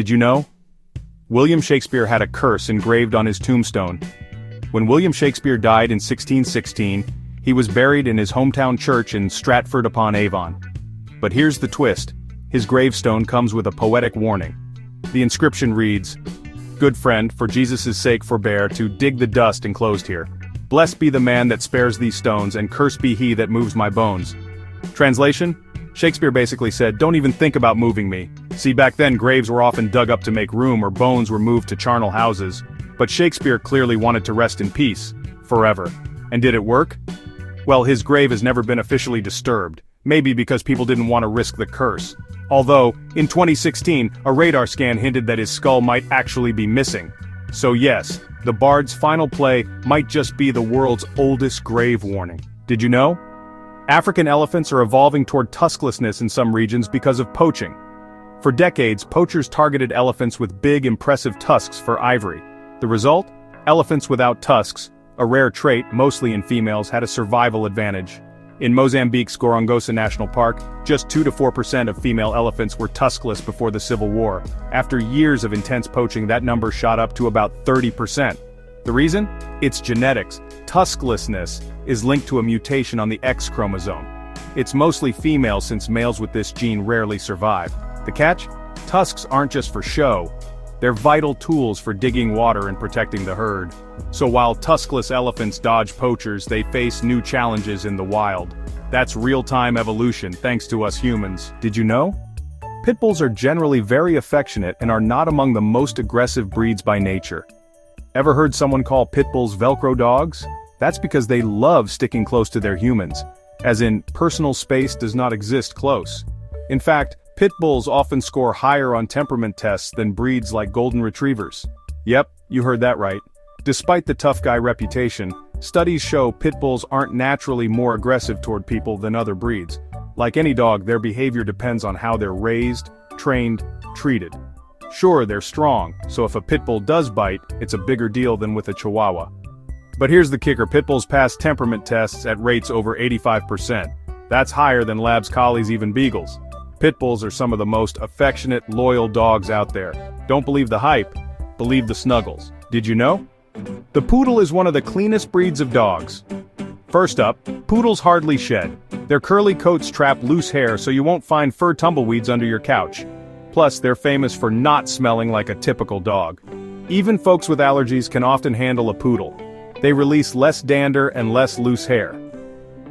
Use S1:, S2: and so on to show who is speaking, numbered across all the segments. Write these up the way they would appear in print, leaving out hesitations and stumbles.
S1: Did you know? William Shakespeare had a curse engraved on his tombstone. When William Shakespeare died in 1616, he was buried in his hometown church in Stratford-upon-Avon. But here's the twist. His gravestone comes with a poetic warning. The inscription reads, "Good friend, for Jesus' sake forbear to dig the dust enclosed here. Blessed be the man that spares these stones, and cursed be he that moves my bones." Translation? Shakespeare basically said, don't even think about moving me. See, back then graves were often dug up to make room or bones were moved to charnel houses. But Shakespeare clearly wanted to rest in peace, forever. And did it work? Well, his grave has never been officially disturbed, maybe because people didn't want to risk the curse. Although, in 2016, a radar scan hinted that his skull might actually be missing. So yes, the Bard's final play might just be the world's oldest grave warning. Did you know? African elephants are evolving toward tusklessness in some regions because of poaching. For decades, poachers targeted elephants with big, impressive tusks for ivory. The result? Elephants without tusks, a rare trait mostly in females, had a survival advantage. In Mozambique's Gorongosa National Park, just 2 to 4% of female elephants were tuskless before the Civil War. After years of intense poaching, that number shot up to about 30%. The reason? It's genetics. Tusklessness is linked to a mutation on the X chromosome. It's mostly female since males with this gene rarely survive. The catch? Tusks aren't just for show. They're vital tools for digging water and protecting the herd. So while tuskless elephants dodge poachers, they face new challenges in the wild. That's real-time evolution thanks to us humans. Did you know? Pit bulls are generally very affectionate and are not among the most aggressive breeds by nature. Ever heard someone call pit bulls Velcro dogs? That's because they love sticking close to their humans. As in, personal space does not exist close. In fact, pit bulls often score higher on temperament tests than breeds like golden retrievers. Yep, you heard that right. Despite the tough guy reputation, studies show pit bulls aren't naturally more aggressive toward people than other breeds. Like any dog, their behavior depends on how they're raised, trained, treated. Sure, they're strong, so if a pit bull does bite, it's a bigger deal than with a chihuahua. But here's the kicker, pit bulls pass temperament tests at rates over 85%. That's higher than labs, collies, even beagles. Pit bulls are some of the most affectionate, loyal dogs out there. Don't believe the hype, believe the snuggles. Did you know? The poodle is one of the cleanest breeds of dogs. First up, poodles hardly shed. Their curly coats trap loose hair so you won't find fur tumbleweeds under your couch. Plus, they're famous for not smelling like a typical dog. Even folks with allergies can often handle a poodle. They release less dander and less loose hair.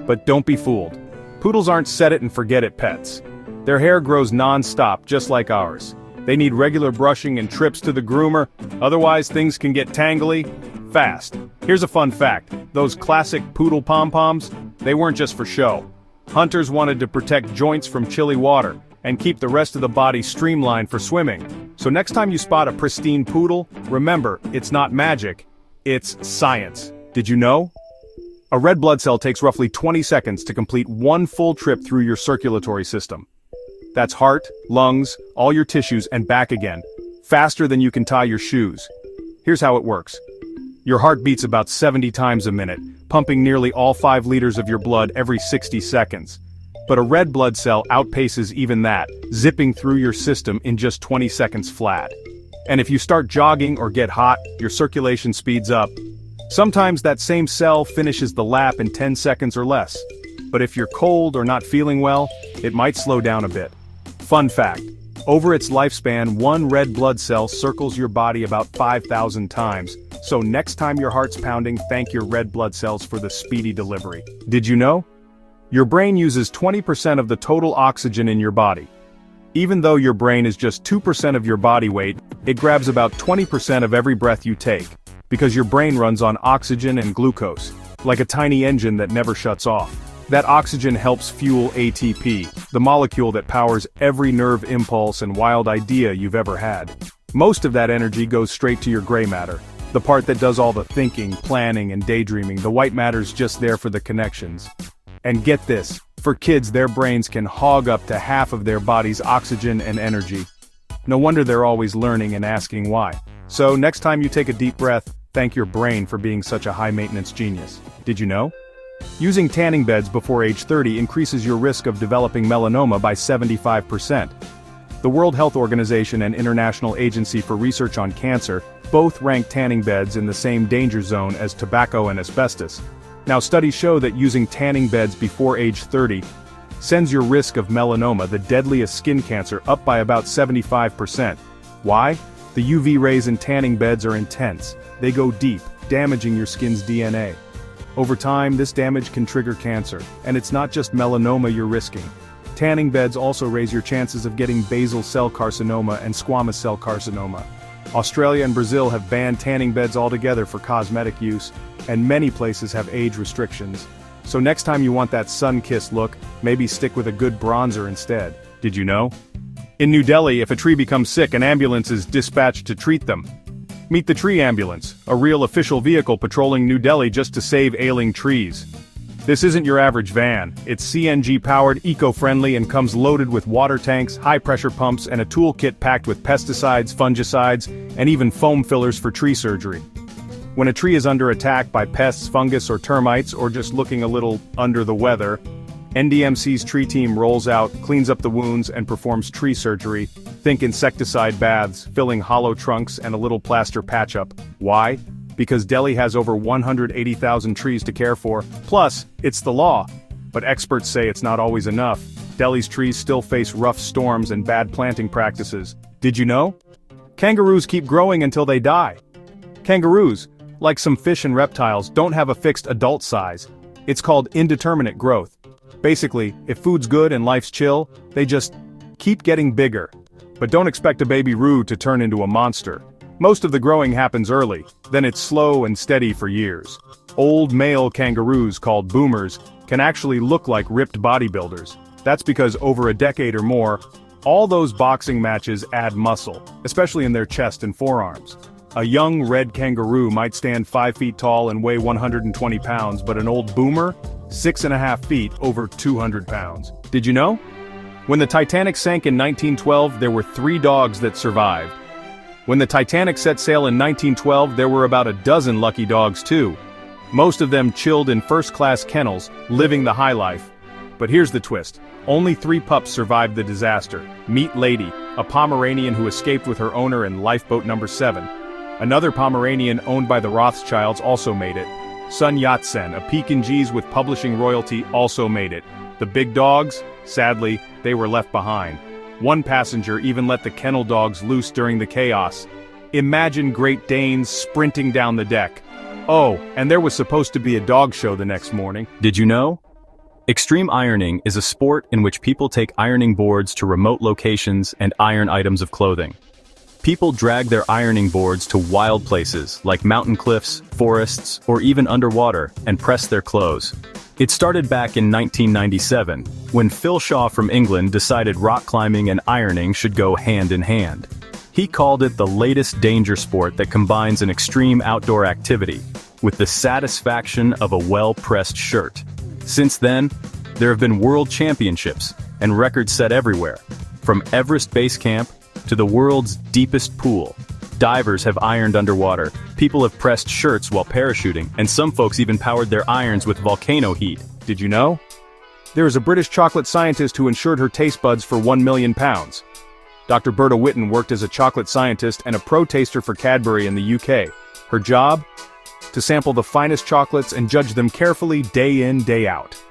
S1: But don't be fooled. Poodles aren't set-it-and-forget-it pets. Their hair grows non-stop, just like ours. They need regular brushing and trips to the groomer, otherwise things can get tangly fast. Here's a fun fact. Those classic poodle pom-poms, they weren't just for show. Hunters wanted to protect joints from chilly water and keep the rest of the body streamlined for swimming. So next time you spot a pristine poodle, remember, it's not magic, it's science. Did you know? A red blood cell takes roughly 20 seconds to complete one full trip through your circulatory system. That's heart, lungs, all your tissues, and back again, faster than you can tie your shoes. Here's how it works. Your heart beats about 70 times a minute, pumping nearly all 5 liters of your blood every 60 seconds. But a red blood cell outpaces even that, zipping through your system in just 20 seconds flat. And if you start jogging or get hot, your circulation speeds up. Sometimes that same cell finishes the lap in 10 seconds or less. But if you're cold or not feeling well, it might slow down a bit. Fun fact, over its lifespan, one red blood cell circles your body about 5,000 times. So next time your heart's pounding, thank your red blood cells for the speedy delivery. Did you know? Your brain uses 20% of the total oxygen in your body. Even though your brain is just 2% of your body weight, it grabs about 20% of every breath you take, because your brain runs on oxygen and glucose, like a tiny engine that never shuts off. That oxygen helps fuel ATP, the molecule that powers every nerve impulse and wild idea you've ever had. Most of that energy goes straight to your gray matter, the part that does all the thinking, planning, and daydreaming. The white matter's just there for the connections. And get this, for kids, their brains can hog up to half of their body's oxygen and energy. No wonder they're always learning and asking why. So next time you take a deep breath, thank your brain for being such a high-maintenance genius. Did you know? Using tanning beds before age 30 increases your risk of developing melanoma by 75%. The World Health Organization and International Agency for Research on Cancer both rank tanning beds in the same danger zone as tobacco and asbestos. Now, studies show that using tanning beds before age 30 sends your risk of melanoma, the deadliest skin cancer, up by about 75%. Why? The UV rays in tanning beds are intense. They go deep, damaging your skin's DNA. Over time, this damage can trigger cancer, and it's not just melanoma you're risking. Tanning beds also raise your chances of getting basal cell carcinoma and squamous cell carcinoma. Australia and Brazil have banned tanning beds altogether for cosmetic use, and many places have age restrictions. So next time you want that sun-kissed look, maybe stick with a good bronzer instead. Did you know? In New Delhi, if a tree becomes sick, an ambulance is dispatched to treat them. Meet the Tree Ambulance, a real official vehicle patrolling New Delhi just to save ailing trees. This isn't your average van. It's CNG-powered, eco-friendly, and comes loaded with water tanks, high-pressure pumps, and a toolkit packed with pesticides, fungicides, and even foam fillers for tree surgery. When a tree is under attack by pests, fungus, or termites, or just looking a little under the weather, NDMC's tree team rolls out, cleans up the wounds, and performs tree surgery. Think insecticide baths, filling hollow trunks, and a little plaster patch-up. Why? Because Delhi has over 180,000 trees to care for. Plus, it's the law. But experts say it's not always enough. Delhi's trees still face rough storms and bad planting practices. Did you know? Kangaroos keep growing until they die. Kangaroos, like some fish and reptiles, don't have a fixed adult size. It's called indeterminate growth. Basically, if food's good and life's chill, they just keep getting bigger. But don't expect a baby roo to turn into a monster. Most of the growing happens early, then it's slow and steady for years. Old male kangaroos, called boomers, can actually look like ripped bodybuilders. That's because over a decade or more, all those boxing matches add muscle, especially in their chest and forearms. A young red kangaroo might stand 5 feet tall and weigh 120 pounds, but an old boomer, 6.5 feet, over 200 pounds. Did you know? When the Titanic sank in 1912, there were 3 dogs that survived. When the Titanic set sail in 1912, there were about a dozen lucky dogs too. Most of them chilled in first-class kennels, living the high life. But here's the twist. Only 3 pups survived the disaster. Meet Lady, a Pomeranian who escaped with her owner in lifeboat number 7. Another Pomeranian owned by the Rothschilds also made it. Sun Yat-sen, a Pekingese with publishing royalty, also made it. The big dogs? Sadly, they were left behind. One passenger even let the kennel dogs loose during the chaos. Imagine Great Danes sprinting down the deck. Oh, and there was supposed to be a dog show the next morning.
S2: Did you know? Extreme ironing is a sport in which people take ironing boards to remote locations and iron items of clothing. People drag their ironing boards to wild places like mountain cliffs, forests, or even underwater and press their clothes. It started back in 1997, when Phil Shaw from England decided rock climbing and ironing should go hand in hand. He called it the latest danger sport that combines an extreme outdoor activity with the satisfaction of a well-pressed shirt. Since then, there have been world championships and records set everywhere, from Everest Base Camp to the world's deepest pool. Divers have ironed underwater, people have pressed shirts while parachuting, and some folks even powered their irons with volcano heat.
S1: Did you know? There is a British chocolate scientist who insured her taste buds for £1 million. Dr. Berta Whitten worked as a chocolate scientist and a pro-taster for Cadbury in the UK. Her job? To sample the finest chocolates and judge them carefully day in, day out.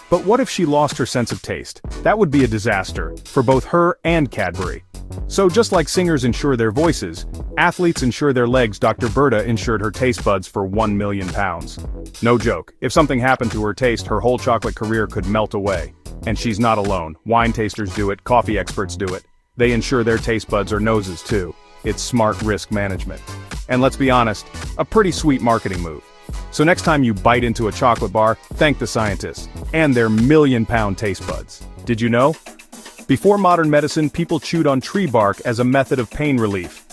S1: But what if she lost her sense of taste? That would be a disaster, for both her and Cadbury. So just like singers insure their voices, athletes insure their legs. Dr. Berta insured her taste buds for £1 million. No joke, if something happened to her taste, her whole chocolate career could melt away. And she's not alone. Wine tasters do it, coffee experts do it. They insure their taste buds or noses too. It's smart risk management. And let's be honest, a pretty sweet marketing move. So next time you bite into a chocolate bar, thank the scientists and their million-pound taste buds. Did you know? Before modern medicine, people chewed on tree bark as a method of pain relief.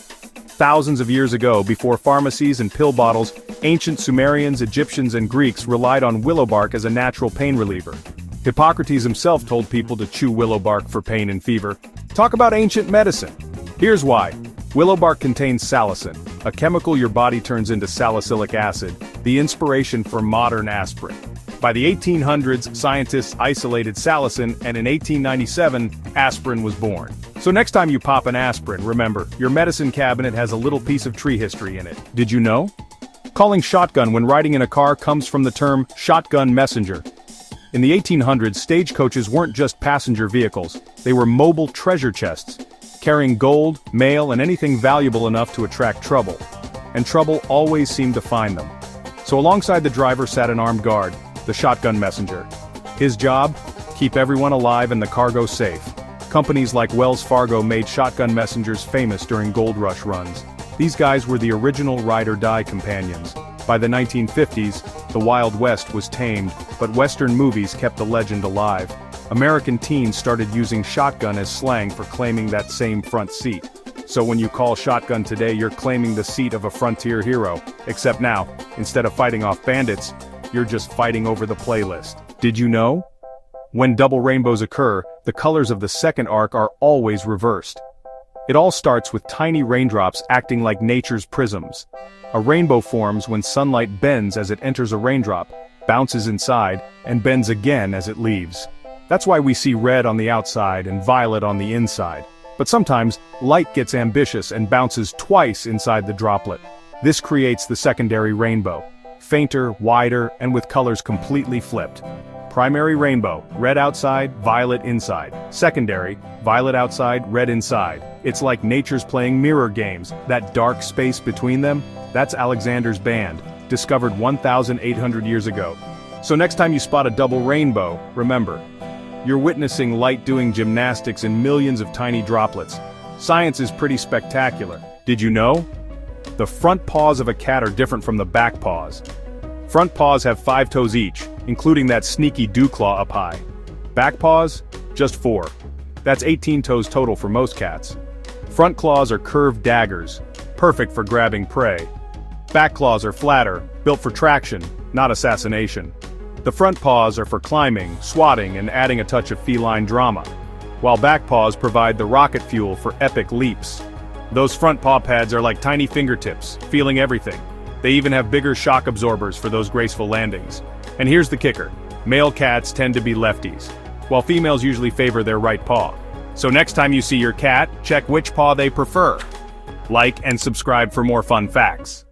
S1: Thousands of years ago, before pharmacies and pill bottles, ancient Sumerians, Egyptians, and Greeks relied on willow bark as a natural pain reliever. Hippocrates himself told people to chew willow bark for pain and fever. Talk about ancient medicine. Here's why. Willow bark contains salicin, a chemical your body turns into salicylic acid, the inspiration for modern aspirin. By the 1800s, scientists isolated salicin, and in 1897, aspirin was born. So next time you pop an aspirin, remember, your medicine cabinet has a little piece of tree history in it. Did you know? Calling shotgun when riding in a car comes from the term shotgun messenger. In the 1800s, stagecoaches weren't just passenger vehicles, they were mobile treasure chests, carrying gold, mail, and anything valuable enough to attract trouble. And trouble always seemed to find them. So alongside the driver sat an armed guard, the shotgun messenger. His job? Keep everyone alive and the cargo safe. Companies like Wells Fargo made shotgun messengers famous during gold rush runs. These guys were the original ride-or-die companions. By the 1950s, the Wild West was tamed, but Western movies kept the legend alive. American teens started using shotgun as slang for claiming that same front seat. So when you call shotgun today, you're claiming the seat of a frontier hero. Except now, instead of fighting off bandits, you're just fighting over the playlist. Did you know? When double rainbows occur, the colors of the second arc are always reversed. It all starts with tiny raindrops acting like nature's prisms. A rainbow forms when sunlight bends as it enters a raindrop, bounces inside, and bends again as it leaves. That's why we see red on the outside and violet on the inside. But sometimes, light gets ambitious and bounces twice inside the droplet. This creates the secondary rainbow. Fainter, wider, and with colors completely flipped. Primary rainbow, red outside, violet inside. Secondary, violet outside, red inside. It's like nature's playing mirror games. That dark space between them, that's Alexander's band, discovered 1,800 years ago. So next time you spot a double rainbow, remember, you're witnessing light doing gymnastics in millions of tiny droplets. Science is pretty spectacular. Did you know? The front paws of a cat are different from the back paws. Front paws have 5 toes each, including that sneaky dew claw up high. Back paws? Just 4. That's 18 toes total for most cats. Front claws are curved daggers, perfect for grabbing prey. Back claws are flatter, built for traction, not assassination. The front paws are for climbing, swatting, and adding a touch of feline drama, while back paws provide the rocket fuel for epic leaps. Those front paw pads are like tiny fingertips, feeling everything. They even have bigger shock absorbers for those graceful landings. And here's the kicker. Male cats tend to be lefties, while females usually favor their right paw. So next time you see your cat, check which paw they prefer. Like and subscribe for more fun facts.